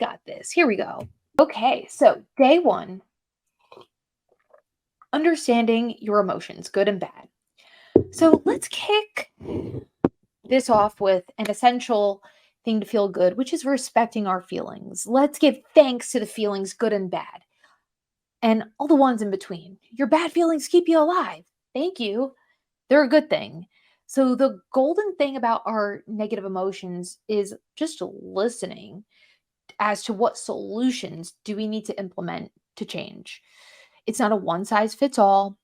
Got this. Here we go. Okay, so day one, understanding your emotions, good and bad. So let's kick this off with an essential thing to feel good, which is respecting our feelings. Let's give thanks to the feelings, good and bad, and all the ones in between. Your bad feelings keep you alive. Thank you. They're a good thing. So, the golden thing about our negative emotions is just listening as to what solutions do we need to implement to change. It's not a one size fits all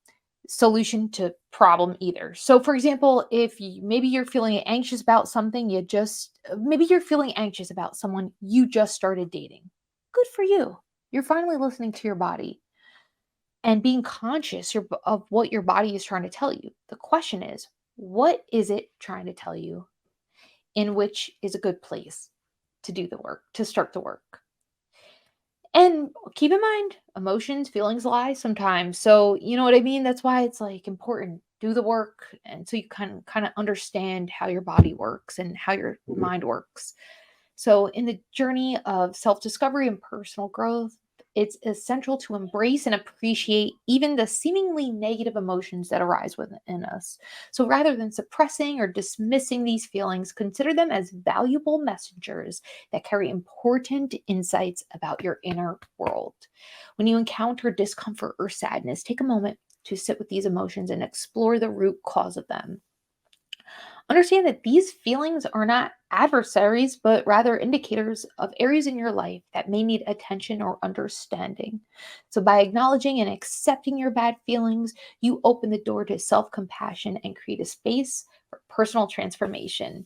solution to problem either. So for example, if maybe you're feeling anxious about something, maybe you're feeling anxious about someone you just started dating. Good for you. You're finally listening to your body and being conscious of what your body is trying to tell you. The question is, what is it trying to tell you? In which is a good place to do the work, to start the work. And keep in mind, emotions, feelings lie sometimes. So, you know what I mean? That's why it's like important. Do the work and so you kind of understand how your body works and how your mind works. So, in the journey of self-discovery and personal growth, it's essential to embrace and appreciate even the seemingly negative emotions that arise within us. So rather than suppressing or dismissing these feelings, consider them as valuable messengers that carry important insights about your inner world. When you encounter discomfort or sadness, take a moment to sit with these emotions and explore the root cause of them. Understand that these feelings are not adversaries, but rather indicators of areas in your life that may need attention or understanding. So, by acknowledging and accepting your bad feelings, you open the door to self compassion and create a space for personal transformation.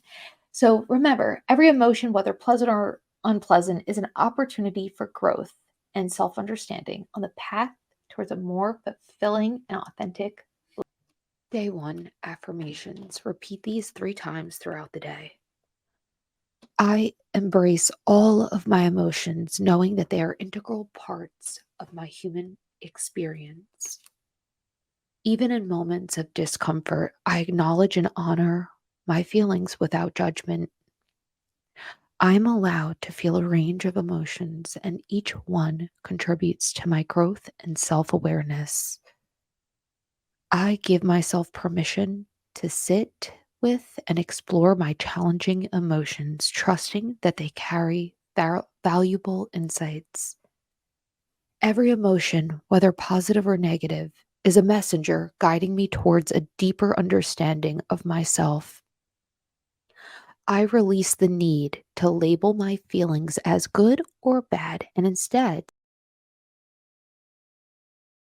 So, remember, every emotion, whether pleasant or unpleasant, is an opportunity for growth and self understanding on the path towards a more fulfilling and authentic Day one affirmations. Repeat these 3 times throughout the day. I embrace all of my emotions, knowing that they are integral parts of my human experience. Even in moments of discomfort, I acknowledge and honor my feelings without judgment. I'm allowed to feel a range of emotions, and each one contributes to my growth and self awareness. I give myself permission to sit with and explore my challenging emotions, trusting that they carry valuable insights. Every emotion, whether positive or negative, is a messenger guiding me towards a deeper understanding of myself. I release the need to label my feelings as good or bad and instead